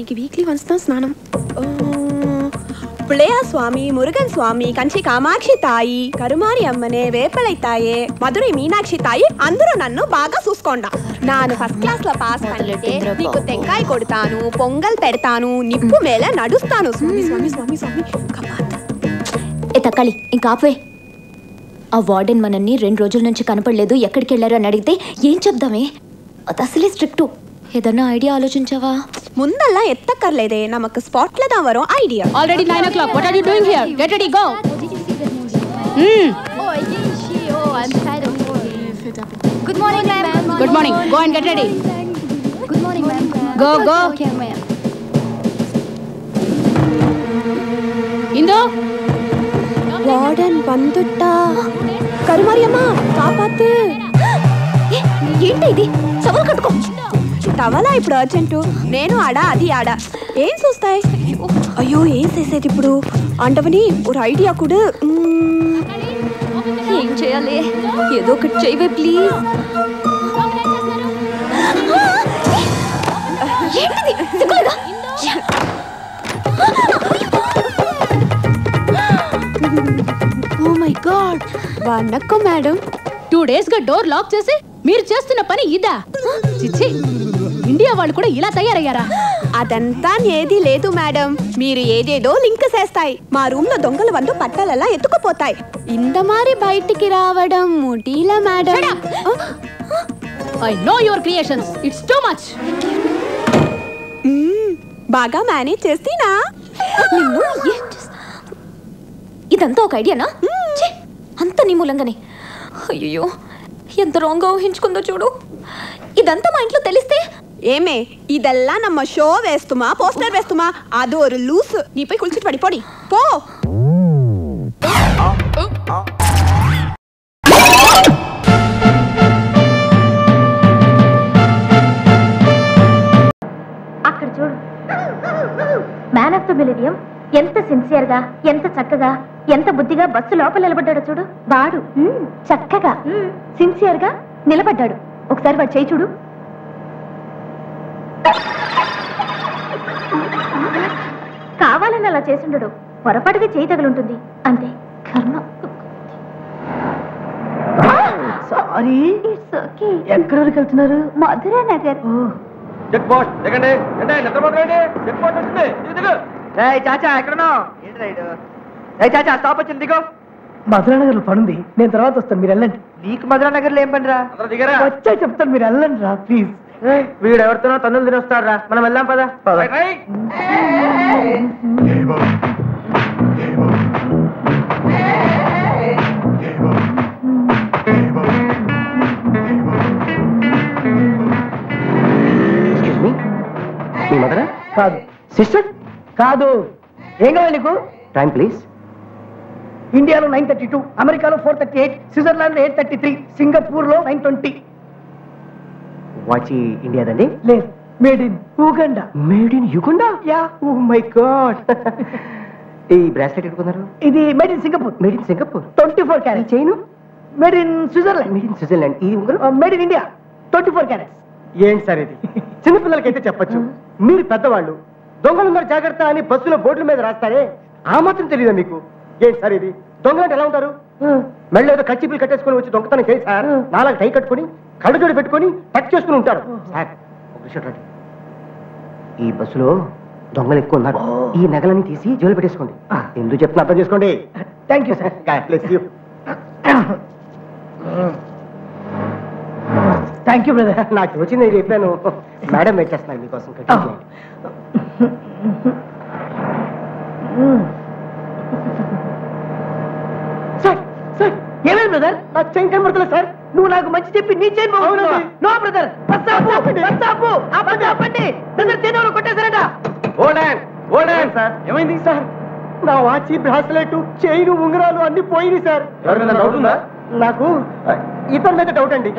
వీడికి weekly once దా స్నానం. புள்ளையா சுவாமி, முருகன் சுவாமி, కంచి కామాక్షి తాయి, కరుమారి అమ్మనే, వేపలై తాయే, మధురై మీనాక్షి తాయి, అందరూ నన్ను బాగా చూసుకోండా. నాను ఫస్ట్ క్లాస్ లో పాస్ பண்ணிட்டு నీకు తెంకాయ కొడతాను, పొంగల్ పెడతాను, నిప్పు మేల నడుస్తాను. స్వామి స్వామి స్వామి స్వామి. ఏ తక్కలి ఇంకా ఆపే. ఆ వార్డెన్ మనల్ని 2 రోజుల నుంచి కనపడలేదు, ఎక్కడికి వెళ్ళారు అని అడిగితే ఏం చెప్దామే? అది అసలే స్ట్రిక్ట్. ఏదన్నా ఐడియా ఆలోచించావా? ముందల్లా ఎత్తక్కర్లేదే, నమకు స్పాట్ల దా వరం idea. Already 9 o'clock. What are you doing here? Get ready, go. I'm tired of Good morning, ma'am. Good morning. Go and get ready. Good morning, ma'am. Go, go. Okay, ma'am. Indu. Warden బందుట్టా. కరుమారి అమ్మ కాపాతు. ఏంటి ఇది? సవాల్ కట్టుకో. టవలా ఇప్పుడు urgent. నేను ఆడా అది ఆడా ఏం చూస్తాయి? అయ్యో ఏం చేసేది ఇప్పుడు అంటవని ఒక ఐడియా కూడా. ఏం చేయాలి? ఏదో ఒకటి చేయవే ప్లీజ్. ఏంటిది? సిగ్గులేదా? Oh my god. వనక్కం మేడం. 2 days గా డోర్ లాక్ చేసి మీరు చేస్తున్న పని ఇదా? చిచ్చి, ఇండియా వాళ్ళు కూడా ఇలా తయారయ్యారా? అదంతా ఏది లేదు మేడం, మీరు ఏదేదో లింక్ చేస్తాయి. మా రూమ్ లో దొంగలు వందు పట్టాలలా ఎత్తుకుపోతాయి. ఇంత మారి బయటికి రావడం ముటీలా madam. I know your creations. It's too much. బాగా మేనేజ్ చేస్తీనా? ఇదంతా ఒక ఐడియానా? అంత నీ మూలంగానే. అయ్యో ఎంత రాంగ్ గా ఊహించుకుందో చూడు. ఇదంతా మా ఇంట్లో తెలిస్తే ఏమే ఇదెల్లా నమ్మ షో వేస్తుమా, పోస్టర్ వేస్తుమా? అది ఒక లూస్. నీపై కుల్చిట్ పడిపోడి పో. అక్కడ చూడు, మ్యాన్ ఆఫ్ ద మిలీనియం ఎంత సిన్సియర్ గా, ఎంత చక్కగా, ఎంత బుద్ధిగా బస్సు లోపల నిలబడ్డాడు చూడు. వాడు చక్కగా సిన్సియర్ గా నిలబడ్డాడు. ఒకసారి వాడు చేయి చూడు. కావాలని అలా చేసుండడు, పొరపాటుగా చేయి తగులుంటుంది అంతే. కర్మ. సారీ. It's okay. ఎక్కడి వరకు వెళ్తున్నారు? మధురా నగర్. చెక్ పోస్ట్ దిగండి. నిద్రపోకండి. చెక్ పోస్ట్ వచ్చింది. దిగు. చాచా ఎక్కడున్నావు? చాచా స్టాప్ వచ్చింది, దిగో. మధురా నగర్ లో పనుంది, నేను తర్వాత వస్తాను, మీరు వెళ్ళండి. నీకు మధురా నగర్ లో ఏం పని రా? వచ్చా చెప్తాను, మీరు వెళ్ళండి రా ప్లీజ్. వీడు ఎవరితోనో తన్నులు తినొస్తాడు రా, మనం వెళ్దాం పదా. మీ మదరా? కాదు. సిస్టర్? కాదు. ఏం కావాలి నీకు? Time please. ఇండియాలో 9:32, అమెరికాలో 4:38, స్విట్జర్లాండ్ లో 8:33, సింగపూర్ లో 9:20. వాచ్ ఇండియాదండి? లేదు, made in Uganda. Made in Uganda? Yeah. Oh my god. ఈ బ్రాస్లెట్ ఎట్టుకున్నారు? ఇది made in Singapore. Made in Singapore. 24 carat. Chain? Made in Switzerland. Made in Switzerland. ఈ ఉంగరం మేడ్ ఇన్ ఇండియా. 24 క్యారెట్స్. ఏంటి sir ఇది? చిన్నపిల్లలకైతే చెప్పచ్చు, మీరు పెద్దవాళ్ళు దొంగలున్నారు జాగ్రత్త అని బస్సులో బోర్డుల మీద రాస్తారే, ఆ మాత్రం తెలియదా మీకు? ఏంటి సార్ ఇది? దొంగలంటే ఎలా ఉంటారు? మెళ్ళ ఏదో కచ్చిపిల్లు కట్టేసుకుని వచ్చి దొంగతనం చేసి సార్, నాలుగు టై కట్టుకుని కళ్ళజోడు పెట్టుకుని టచ్ చేసుకుని ఉంటారు సార్. ఒక విషయం రండి, ఈ బస్సులో దొంగలు ఎక్కువ ఉన్నారు. ఈ నగలన్నీ తీసి జోలు పెట్టేసుకోండి. ఎందుకు చెప్తున్నా అర్థం చేసుకోండి. Thank you sir. Thank you brother. నాకు వచ్చింది చెప్పాను. మేడం వెయిట్ చేస్తున్నాను మీకోసం. సార్ సార్ ఏమైంది బ్రదర్? నాకు చైన్ కనబడతలేదు సార్. నువ్వు నాకు మంచి చెప్పి నీ చైన్ బాగుంది. నో బ్రదర్, ఆపండి. బ్రదర్ చైన్ ఎవరు కొట్టేశారట. Old sir. ఏమైంది సార్? నా వాచి, బ్రాస్లెట్, చైన్, ఉంగరాలు అన్ని పోయినాయి సార్. ఎవరికైనా డౌట్ ఉందా? నాకు ఇతని మీద డౌట్ అండి.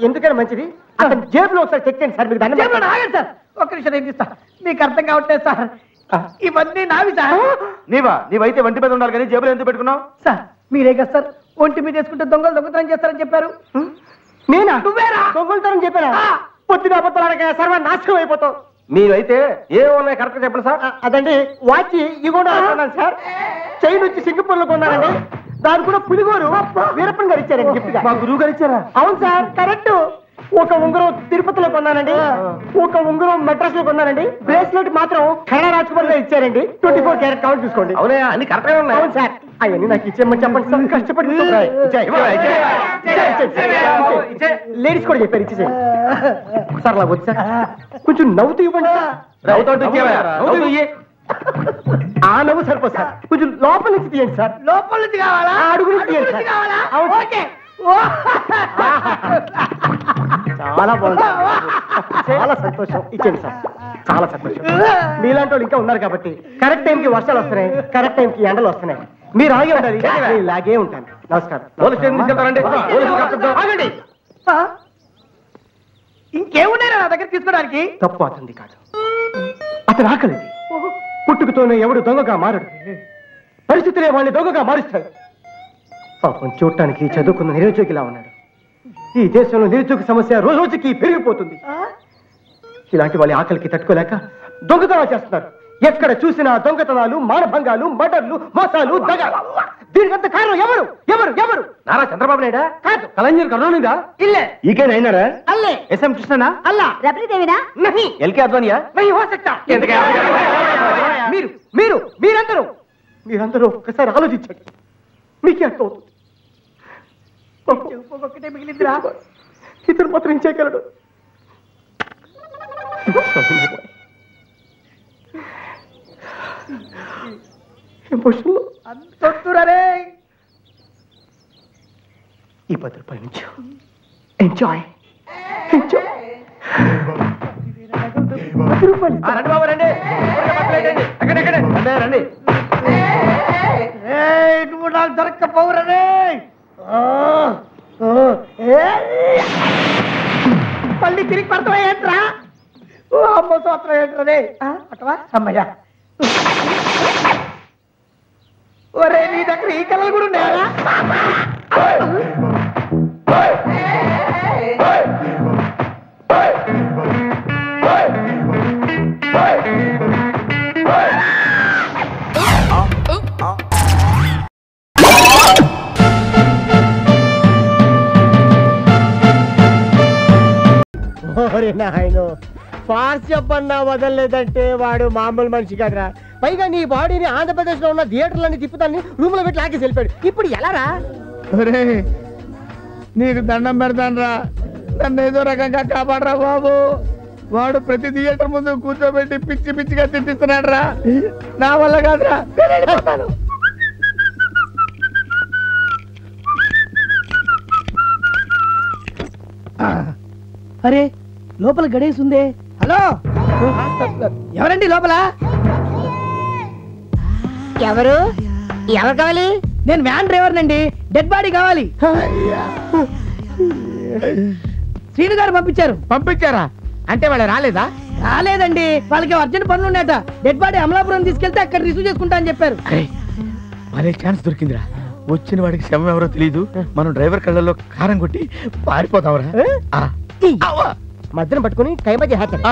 ఎందుకని మంచిది, అతని జేబులో ఒకసారి చెక్ చేయండి సార్. మీకు దాన్ని ఆగండి సార్, ఒక్క నిమిషం నేను ఇస్తా. మీకు అర్థం కావట్లేదు సార్. ఇవన్నీ నావి సార్. నీవైతే వంటి మీద ఉండాలి కానీ జేబులో ఎందుకు పెట్టుకున్నావు? సార్ మీరే కదా సార్ ఒంటి మీద వేసుకుంటే దొంగలు దొంగతనం చేస్తారని చెప్పారు. నేనా? నువ్వేరా? దొంగతనం చెప్పారా? పొద్దున అబద్ధాలు సర్వ నాశనం అయిపోతావు. మీరైతే ఏ ఉన్నాయి కరెక్ట్ చెప్పండి సార్. అదండి వాచ్ ఇవి కూడా సార్. చైన్ వచ్చి సింగపూర్ లో కొన్నానండి. దాని కూడా పులిగోరు వీరప్పన్ గారు ఇచ్చారండి గిఫ్ట్ గా. మా గురువు గారు ఇచ్చారా? అవును సార్ కరెక్ట్. ఒక ఉంగరం తిరుపతిలో కొన్నానండి. ఒక ఉంగరం మెడ్రాస్ లో కొన్నానండి. బ్రేస్లెట్ మాత్రం ఖైనా రాజ్కుమార్ గారు ఇచ్చారండి. 24 క్యారెట్ కౌంట్ చూసుకోండి. అవునా అన్ని కరెక్ట్ గా ఉన్నాయి. అవును సార్ అవన్నీ నాకు ఇచ్చేయమని చెప్పండి సార్. కష్టపడి లేడీస్ కూడా చెప్పారు ఇచ్చేసేయండి సార్. అలా వచ్చా కొంచెం నవ్వుతూ ఇవ్వండి. ఆ నవ్వు సరిపోదు సార్. కొంచెం లోపల నుంచి తీయండి సార్. లోపల నుంచి కావాలా? అడుగు నుంచి తీయండి సార్. ఓకే. చాలా బాగుంది. చాలా సంతోషం. ఇచ్చేయండి సార్. చాలా సంతోషం. మీలాంటి వాళ్ళు ఇంకా ఉన్నారు కాబట్టి కరెక్ట్ టైంకి వర్షాలు వస్తున్నాయి, కరెక్ట్ టైంకి ఎండలు వస్తున్నాయి. మీరు ఆగే ఉండాలి. నేను ఇలాగే ఉంటాను. నమస్కారం. ఇంకేమున్నారా నా దగ్గర తీసుకోవడానికి? తప్పు అతనిది కాదు, అతను ఆకలిది. పుట్టుకతోనే ఎవడు దొంగగా మారడు, పరిస్థితులే వాడిని దొంగగా మారుస్తాడు. పాపం చూడటానికి చదువుకున్న నిరుద్యోగిలా ఉన్నాడు. ఈ దేశంలో నిరుద్యోగ సమస్య రోజు రోజుకి పెరిగిపోతుంది. ఇలాంటి వాళ్ళ ఆకలికి తట్టుకోలేక దొంగతనాలు చేస్తున్నారు. ఎక్కడ చూసినా దొంగతనాలు, మానభంగాలు, మర్డర్లు, మోసాలు, దగాలు. దీనికంత కారణం ఎవరు? ఎవరు? ఎవరు? నారా చంద్రబాబు నాయుడా? కాదు. కలెంజర్ కరుణానిదా? ఇల్లే. ఈకే నైనారా? అల్లే. ఎస్ఎం కృష్ణనా? అల్లా. రబరీదేవినా? నహీ. ఎల్కే అద్వానియా? నహీ హో సక్తా. మీరందరూ ఒక్కసారి ఆలోచించండి. మీకే అర్థం అవుతుంది. ఒక్కటే మిగిలిందిరా. ఇతను మాత్రం ఏం చేయగలడు? ఎమోషన్లో అంతొద్దురే. ఈ 10 రూపాయల నుంచి ఎంజాయ్. ఎంజాయ్. 10 రూపాయలు. రండి బాబు రండి. రండి. నువ్వు నాకు దొరక్కపోవురే. మళ్ళీ తిరిగి పడతావా ఏంట్రా? అమ్మ సోత్రం ఏంట్రదే అటవా అమ్మయ్యా. ఒరే నీ దగ్గర ఈ కళలు కూడా ఉన్నాయా? నాయన ఫాస్ట్ చెప్పన్నా వదలలేదంటే వాడు మామూలు మనిషి కదరా. పైగా నీ బాడీని ఆంధ్రప్రదేశ్ లో ఉన్న థియేటర్లన్నీ తిప్పుతాన్ని రూమ్ లో పెట్టి లాగేసి వెళ్ళిపోయాడు. ఇప్పుడు ఎలా రా? నీకు దండం పెడతాను రా, నన్ను ఏదో రకంగా కాపాడరా బాబు. వాడు ప్రతి థియేటర్ ముందు కూర్చోబెట్టి పిచ్చి పిచ్చిగా తిట్టిస్తున్నాడు రా. నా వల్ల కాదురా. అరే లోపల గడేసి ఉందే. హలో ఎవరండి లోపల? ఎవరు? ఎవరు కావాలి? నేను వ్యాన్ డ్రైవర్ నండి. డెడ్ బాడీ కావాలి. శ్రీను గారు పంపించారు. పంపించారా? అంటే వాళ్ళు రాలేదా? రాలేదండి, వాళ్ళకి అర్జెంట్ పనులు ఉన్నాయట. డెడ్ బాడీ అమలాపురం తీసుకెళ్తే అక్కడ రిసీవ్ చేసుకుంటా అని చెప్పారు. మరే ఛాన్స్ దొరికిందిరా. వచ్చిన వాడికి శవం ఎవరో తెలీదు. మనం డ్రైవర్ కళ్ళల్లో కారం కొట్టి పారిపోతావురా. మధ్యన పట్టుకుని కైమతి చేస్తాను.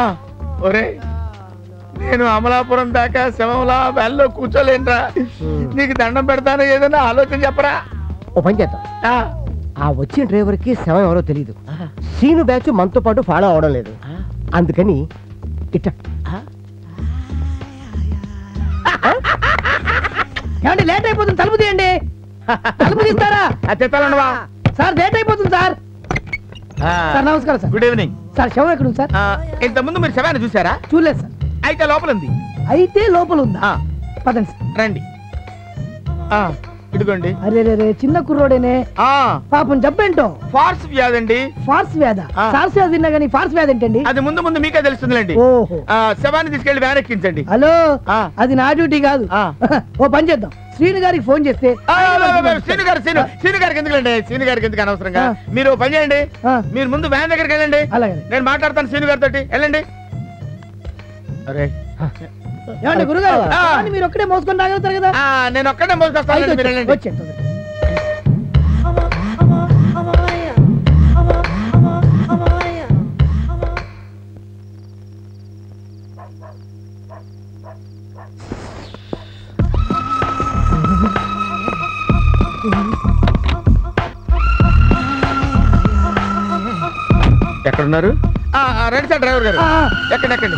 ఒరే నేను అమలాపురం దాకా శవంలా వ్యాన్లో కూర్చోలేనురా. నీకు దండం పెడతాను, ఏదైనా ఆలోచన చెప్పరా. ఓ పని చేద్దాం. ఆ వచ్చిన డ్రైవర్ కి శవం ఎవరో తెలీదు. సీను బ్యాచ్ మనతో పాటు ఫాలో అవడం లేదు. అందుకని ఇట్ట ఏమండి లేట్ అయిపోతుంది, తలుపు తీయండి. తలుపు తీస్తారా? చెప్తానండవా సార్ లేట్ అయిపోతుంది సార్. సార్ నమస్కారం సార్. గుడ్ ఈవినింగ్ సార్ శవం ఎక్కడ ఉంది సార్? ఇంత ముందు మీరు శవాన్ని చూసారా? చూడలేదు సార్. అయితే లోపల ఉంది. అయితే లోపల ఉందా? పదండి సార్. రండి. ఇదిగోండి. అరే రే చిన్న కుర్రోడేనే, పాపం జబ్బేంటో. ఫార్స్ వ్యాధి అండి. ఫార్స్ వ్యాధ? సార్స్ వ్యాధి తిన్నా కానీ ఫార్స్ వ్యాధి ఏంటండి? అది ముందు ముందు మీకే తెలుస్తుందిలేండి. ఓహో. శవాన్ని తీసుకెళ్లి వ్యాన్ ఎక్కించండి. హలో అది నా డ్యూటీ కాదు. ఓ పని చేద్దాం, శ్రీను గారికి ఫోన్ చేస్తే. శ్రీను గారికి ఎందుకండి? శ్రీను గారికి ఎందుకు అనవసరంగా? మీరు పని చేయండి, మీరు ముందు వ్యాన్ దగ్గరికి వెళ్ళండి. అలాగే నేను మాట్లాడతాను శ్రీను గారితో. వెళ్ళండి. అరే ఏమండి గురుగారు మీరు ఒక్కడే మోసుకొని రాగలుగుతారు కదా? నేను ఒక్కడే మోసుకొస్తాను. వచ్చేది ఎక్కడున్నారు? రండి సార్ డ్రైవర్ గారు. ఎక్కండి.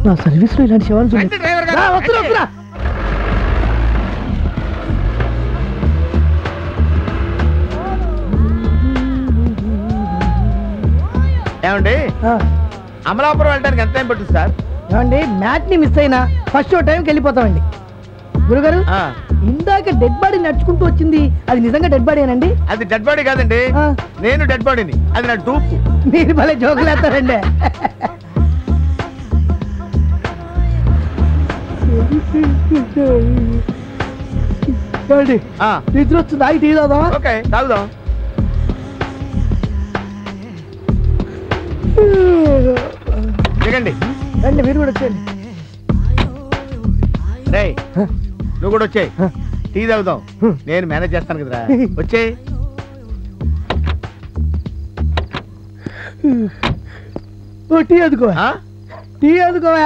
నా సర్వీస్ లో ఇలాంటి శవాలు రండి డ్రైవర్ గారు. వస్తున్నా. ఏమండి అమలాపురం వెళ్ళడానికి ఎంత టైం పడుతుంది సార్? ఏమండి మ్యాచ్ ని మిస్ అయినా ఫస్ట్ షో టైంకి వెళ్ళిపోతామండి. గురుగారు ఇందాక డెడ్ బాడీ నడుచుకుంటూ వచ్చింది, అది నిజంగా డెడ్ బాడీ అనండి? అది డెడ్ బాడీ కాదండి, నేను డెడ్ బాడీని. అది నా డూపు. మీరు భలే జోకులేస్తారండి. నిద్ర వస్తుంది, ఆగి టీ తాగుదామా? ఓకే తాగుదాం. దిగండి. రండి మీరు కూడా వచ్చేయండి. రేయ్ నువ్వు కూడా వచ్చేయ్, టీ తాగుదాం. నేను మేనేజ్ చేస్తాను కదరా, వచ్చేయ్. టీ అందుకో, టీ అందుకోవా.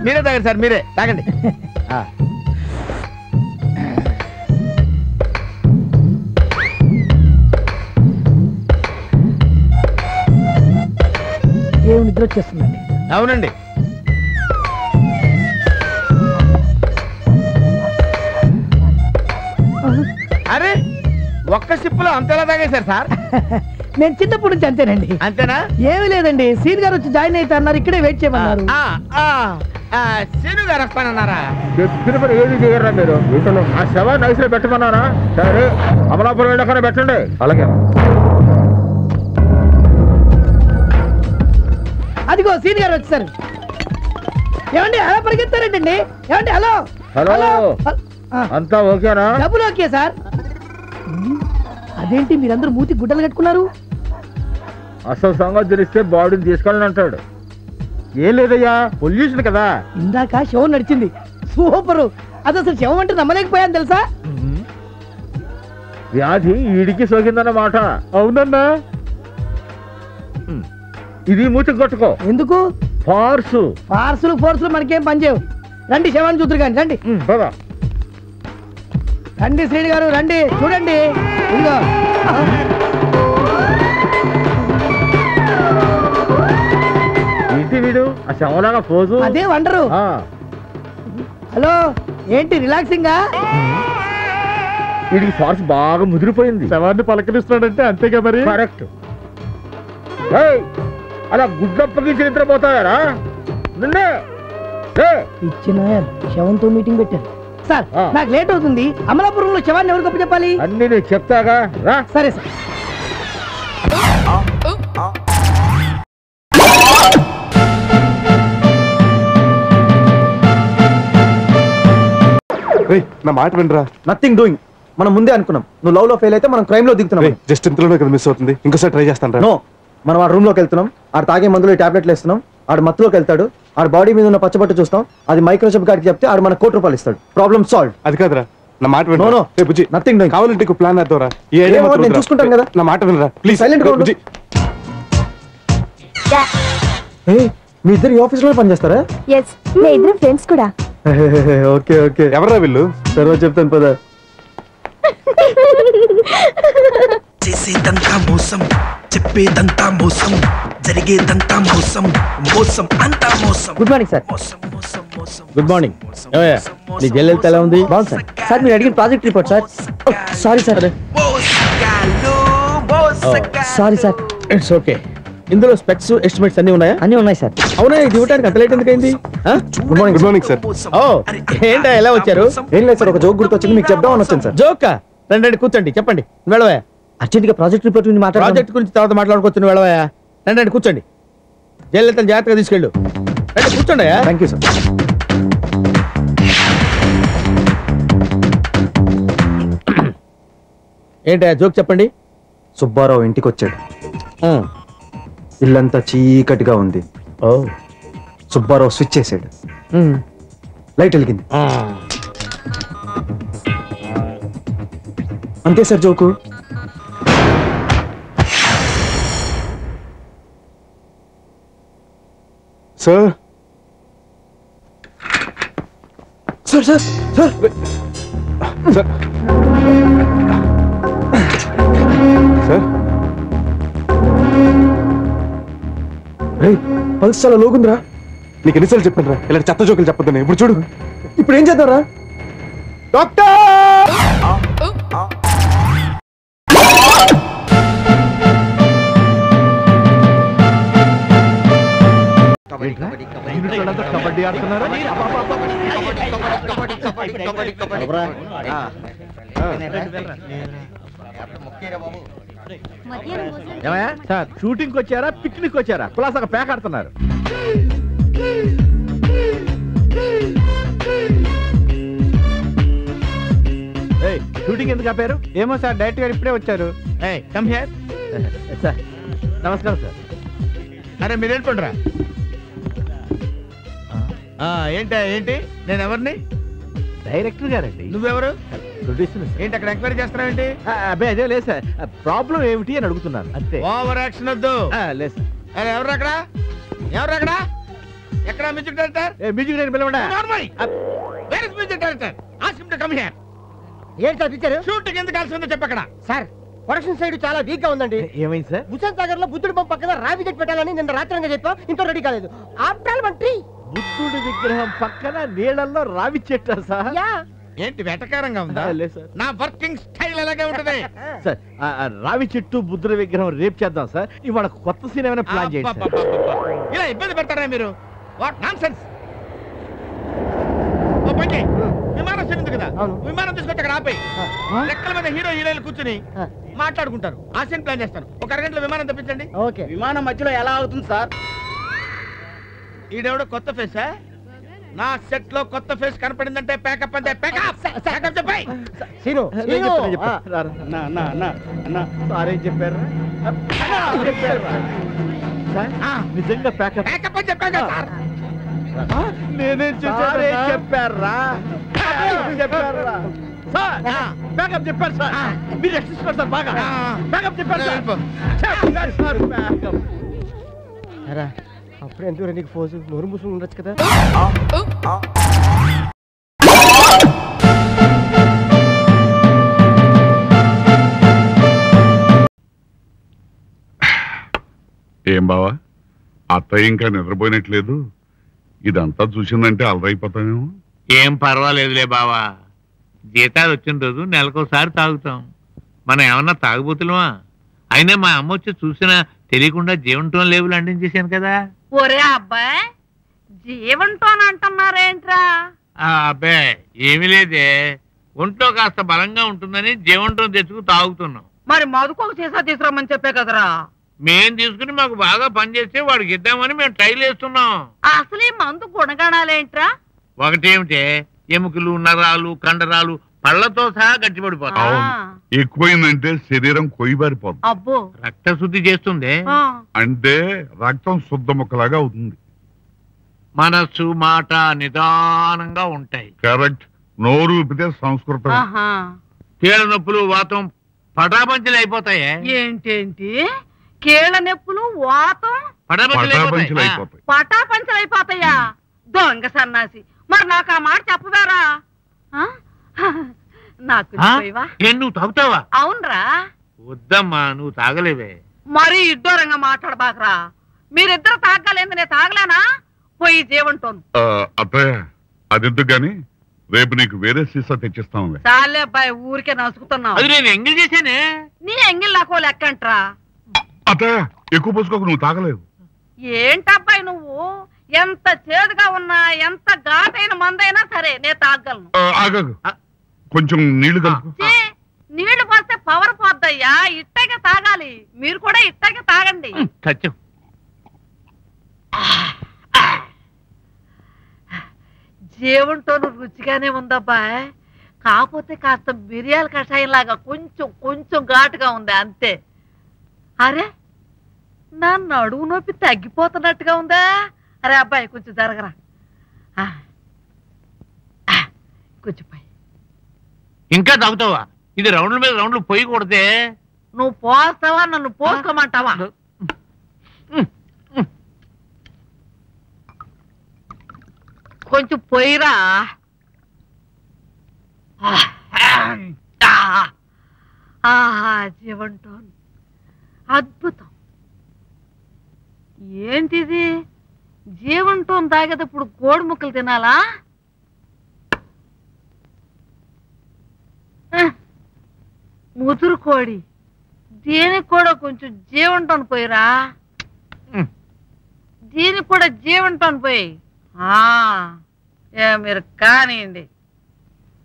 మీరే తాగండి సార్, మీరే తాగండి. ఏమి నిద్ర వచ్చేస్తుందండి? అవునండి. అరే ఒక్క సిప్పులో అంతలా తాగేశారు సార్? నేను చిన్నప్పటి నుంచి అంతేనండి. అంతేనా? ఏమీ లేదండి, సీన్ గారు వచ్చి జాయిన్ అయితే అన్నారు, ఇక్కడే వెయిట్ చేయమన్నారు. సీను గారు వస్తానన్నారా? చెప్పిన పని ఏది చేయరా మీరు? ఆ శవ నైస్ లో పెట్టమన్నారా? సరే అమలాపురం వెళ్ళకనే పెట్టండి. అలాగే. అదిగో సీన్ గారు వచ్చారు. ఏమండి అలా పరిగెత్తారంటండి? ఏమండి హలో హలో, అంతా ఓకేనా? డబ్బులు ఓకే సార్. అదేంటి మీరందరూ మూతి గుడ్డలు కట్టుకున్నారు? అసలు సంగతి తెలిస్తే బాడీని తీసుకెళ్ళని అంటాడు. ఏం లేదయ్యా, పొల్యూషన్ కదా. ఇందాక శవం నడిచింది, సూపరు. అది అసలు శవం అంటే నమ్మలేకపోయాను తెలుసా. వ్యాధి ఈడికి సోకిందన్నమాట. అవునన్నా. ఇది మూతికి కొట్టుకో. ఎందుకు? ఫార్సులు ఫోర్సులు మనకేం పనిచేయవు. రండి శవాన్ని చూద్దరు కానీ రండి. రండి శ్రీని గారు రండి, చూడండి. ఇదిగో ఏంటి వీడు ఆ శవంలాగా పోజు? అదే వండరు. హలో ఏంటి రిలాక్సింగా? వీడికి ఫార్స్ బాగా ముదిరిపోయింది. శవాన్ని పలకరిస్తున్నాడంటే అంతేగా మరి. కరెక్ట్. అలా గుడ్లప్పగించి నిద్రపోతాయారా? నిన్నే ఇచ్చిన శవంతో మీటింగ్ పెట్టారు సార్. నాకు లేట్ అవుతుంది. అమలాపురంలో శవాన్ని ఎవరు గొప్ప చెప్పాలి? అన్ని నేను చెప్తాగా రా. సరే సార్. నా మాట వినరా. Nothing doing. మనం ముందే అనుకున్నాం, నువ్వు లవ్ లో ఫెయిల్ అయితే మనం క్రైమ్ లో దిగుతున్నాం. జస్ట్ ఇంతలోనే కదా మిస్ అవుతుంది, ఇంకోసారి ట్రై చేస్తాను. నో, మనం ఆ రూమ్ లోకి వెళ్తున్నాం, ఆడు తాగే మందులో టాబ్లెట్లు వేస్తున్నాం, ఆడు మత్తులోకి వెళ్తాడు, ఆడు బాడీ మీద ఉన్న పచ్చబట్టు చూస్తాం, అది మైక్రోచిప్ గారికి చెప్తే ఆడు మన ₹1,00,000 ఇస్తాడు. Problem solve. అది కాదురా, నా మాట నో నో, నథింగ్ డూయింగ్. కావాలంటే ప్లాన్ వేద్దాంరా. నేను చూసుకుంటాను కదా. నా మాట వినరా ప్లీజ్. సైలెంట్ గా ఉండు. మీ ఇద్దరు ఈ ఆఫీస్ లో పనిచేస్తారా? ఎస్, మేము ఇద్దరం ఫ్రెండ్స్ కూడా. Okay okay. ఎవరా వీళ్ళు? తర్వాత చెప్తాను పద. చేసేదంతా మోసం, చెప్పేదంతా మోసం, జరిగేదంతా మోసం, మోసం అంతా మోసం. Good morning sir. Good morning. నీ జల్లెల్తో ఎలా ఉంది? బాగుంది సార్. సార్ మీరు అడిగిన project report sir. Sorry sir. Sorry sir. It's okay. ఇందులో స్పెక్స్ ఎస్టిమేట్స్ అన్ని ఉన్నాయా? అన్నీ ఉన్నాయి సార్. అవునా, ఇది ఇవ్వడానికి అంత లేట్ ఎందుకైంది? Good morning. Good morning sir. Oh ఏంటా ఎలా వచ్చారు? ఏం లేదు సార్, ఒక జోక్ గుర్తొచ్చింది, మీకు చెప్దామని వచ్చాను సార్. జోకా? రండి కూర్చోండి, చెప్పండి. వెళ్ళవా. అర్జెంట్ గా ప్రాజెక్ట్ రిపోర్ట్ గురించి మాట్లాడాలి. ప్రాజెక్ట్ గురించి తర్వాత మాట్లాడుకోవచ్చు. వెళ్ళవా. రండి కూర్చోండి. జయలలిత జాగ్రత్తగా తీసుకెళ్ళు. కూర్చోండి. Thank you sir. ఏంటి జోక్ చెప్పండి. సుబ్బారావు ఇంటికి వచ్చాడు. ఇల్లంతా చీకటిగా ఉంది. సుబ్బారావు స్విచ్ చేసాడు. లైట్ వెలిగింది. అంతే sir joke. Sir sir sir sir sir sir pulse చాలా లోగుందిరా. నీకు ఎన్నిసార్లు చెప్పాను రా ఇలాంటి చెత్త జోకులు చెప్పొద్దని. ఇప్పుడు చూడు. ఇప్పుడు ఏం చేద్దాంరా? డాక్టర్ కబడ్డీ ఆడుతున్నారా? సార్ షూటింగ్ వచ్చారా పిక్నిక్ వచ్చారా? కులాసాగా ప్యాక్ ఆడుతున్నారు. షూటింగ్ ఎందుకు ఆపారు? ఏమో సార్ డైరెక్ట్ గారు ఇప్పుడే వచ్చారు. Come here sir. నమస్కారం సార్. అరే మీరు వెళ్ళిపోండిరా. ఏంటి నేను ఎవరిని? డైరెక్టర్ గారండి. నువ్వెవరు? ప్రొడ్యూసర్. ఏంటి అక్కడ ఎంక్వైరీ చేస్తున్నావేంటి? అబ్బాయి అదే లేదు సార్. ప్రాబ్లం ఏమిటి అని అడుగుతున్నాను అంతే. ఓవర్ యాక్షన్ వద్దు. లేదు సార్. ఎవరు అక్కడ? ఎక్కడ మ్యూజిక్ డైరెక్టర్? మ్యూజిక్ డైరెక్టర్ పిలవండి. Where is music director? Ask him to come here. ఏంటి సార్ పిక్చర్? షూటింగ్ ఎందుకు కలిసి ఉందో చెప్పక్కడ. సార్ ప్రొడక్షన్ సైడ్ చాలా వీక్ గా ఉందండి. ఏమైంది సార్? హుసేన్ సాగర్ లో బుద్ధుడి బొమ్మ పక్కన రావి చెట్టు పెట్టాలని నిన్న రాత్రంగా చెప్పా. ఇంత రెడీ కాలేదు. ఆఫ్టర్ ఆల్ మంత్రి బుద్ధుడి విగ్రహం పక్కన నీళ్ళల్లో రావి చెట్టు సార్. ఏంటి వెటకారంగా ఉందా? లేదు సార్. నా వర్కింగ్ స్టైల్ అలాగే ఉంటది సార్. రావి చెట్టు బుద్ధుడి విగ్రహం రేపు చేద్దాం సార్. ఇవాళ కొత్త సీన్ ఏమైనా ప్లాన్ చేయండి. ఇలా ఇబ్బంది పెడతారా మీరు? What nonsense. విమానం చెంది కదా, విమానం తీసుకొచ్చి అక్కడ ఆపై రెక్కల మీద హీరో హీరోయిన్లు కూర్చుని మాట్లాడుకుంటారు. ఆ సీన్ ప్లాన్ చేస్తాను. ఒక అరగంటలో విమానం తెప్పించండి. ఓకే. విమానం మధ్యలో ఎలా అవుతుంది సార్? ఈడెవడో కొత్త ఫేసా? నా సెట్ లో కొత్త ఫేస్ కనపడిందంటే ప్యాకప్ అంతే. ప్యాకప్ చెప్పాయి. సారీ చెప్పారు. నిజంగా ప్యాకప్ అని చెప్పాను సార్. నేనే చూసారే చెప్పారా? చెప్పారా సార్? ప్యాకప్ చెప్పారు సార్. మీరు ఎక్స్ప్రెస్ సార్ బాగా ప్యాకప్ చెప్పారు సార్. ప్యాకప్ అప్పుడు ఎందుకు నీకు ఫోజు? నోరు మూసుకుని ఉండొచ్చు కదా. ఏం బావా, అత్తయ్య ఇంకా నిద్రపోయినట్లేదు. ఇదంతా చూసిందంటే అలరైపోతామేమో. ఏం పర్వాలేదులే బావా. జీతాలు వచ్చిన రోజు నెలకోసారి తాగుతాం. మనం ఏమన్నా తాగుబోతులమా? అయినా మా అమ్మ వచ్చి చూసినా తెలియకుండా జీవంటోన్ లేవులు అంటించేశాను కదా. ఒరే అబ్బాయి, జీవంటోన్ అంటున్నారేంట్రా? అబ్బాయి ఏమి లేదే, ఒంట్లో కాస్త బలంగా ఉంటుందని జీవంటోన్ తెచ్చుకు తాగుతున్నాం. మరి మధుకు సీసా తీసుకురమ్మని చెప్పే కదరా. మేం తీసుకుని మాకు బాగా పనిచేస్తే వాడికి ఇద్దామని మేము ట్రైల్ వేస్తున్నాం. అసలు ఈ మందు గుణగణాలేంట్రా? ఒకటేమిటే, ఎముకలు నరాలు కండరాలు పళ్లతో సహా గట్టిపడిపోతాయి. ఎక్కువైందంటే శరీరం కొయ్యబారిపోతుంది. అబ్బో, రక్త శుద్ధి చేస్తుంది. అంటే రక్తం శుద్ధ ముక్కలాగా అవుతుంది. మనస్సు మాట నిదానంగా ఉంటాయి. కరెక్ట్. నోరు విప్పితే సంస్కృతం. కీళ్ళ నొప్పులు వాతం పటాపంచలు అయిపోతాయి. ఏంటేంటి? కీళ్ళ నొప్పులు వాతం పటాపంచలు అయిపోతాయి. పటాపంచలు అయిపోతాయా? దొంగ సన్నాసి, మరి నాకు ఆ మాట చెప్పవేరా? నాకు నువ్వు తాగుతావా? అవునరా. వద్దమ్మా, నువ్వు తాగలేవే. మరి ఇడ్డోరంగా మాట్లాడబాకరా. మీరిద్దరు తాగలేంది, నేను తాగలేనా? పోయి జీవంటోను. అత్తయ్య అదెందుకు గాని రేపు నీకు వేరే సీసా తెచ్చిస్తాను. చాలే అబ్బాయి, ఊరికే నసుకుతున్నావు. అది నేను ఎంగిల్ చేశానే. నీ ఎంగిల్ నాకో లెక్కంట్రా. అత్తయ్య ఎక్కువ పోసుకోకు, నువ్వు తాగలేవు. ఏంటబ్బాయి నువ్వు? ఎంత చేదుగా ఉన్నా, ఎంత ఘాటైన మందైనా సరే నేను తాగలను. ఆగకు, కొంచెం నీళ్లు కలుపు. నీళ్లు పోస్తే పవర్ పోద్దయ్యా. ఇట్టగా తాగాలి. మీరు కూడా ఇట్టగా తాగండి. జీవంటోను రుచిగానే ఉందబ్బాయ్, కాకపోతే కాస్త మిరియాల కషాయం లాగా కొంచెం కొంచెం ఘాటుగా ఉంది అంతే. అరే నా నడువు నొప్పి తగ్గిపోతున్నట్టుగా ఉందా? అరే అబ్బాయి కొంచెం జరగరా, కొంచెం పై. ఇంకా తాగుతావా? ఇది రౌండ్ల మీద రౌండ్లు పోయి కొడితే నువ్వు పోస్తావా నన్ను పోసుకోమంటావా? కొంచెం పోయిరా. జీవంటోన్ అద్భుతం. ఏంటిది, జీవంటోన్ తాగేటప్పుడు కోడి ముక్కలు తినాలా? ముదురు కోడి, దీనికి కూడా కొంచెం జీవంటోన్ పోయిరా. దీనికి కూడా జీవంటోన్ పోయి. మీరు కానివ్వండి,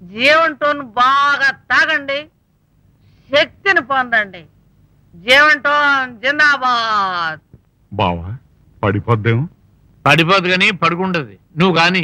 జీవంటోన్ బాగా తాగండి, శక్తిని పొందండి. జీవంటోన్ జిందాబాద్. బావా పడిపోద్దేమో. పడిపోద్దు కానీ పడుకుంటది. నువ్వు కానీ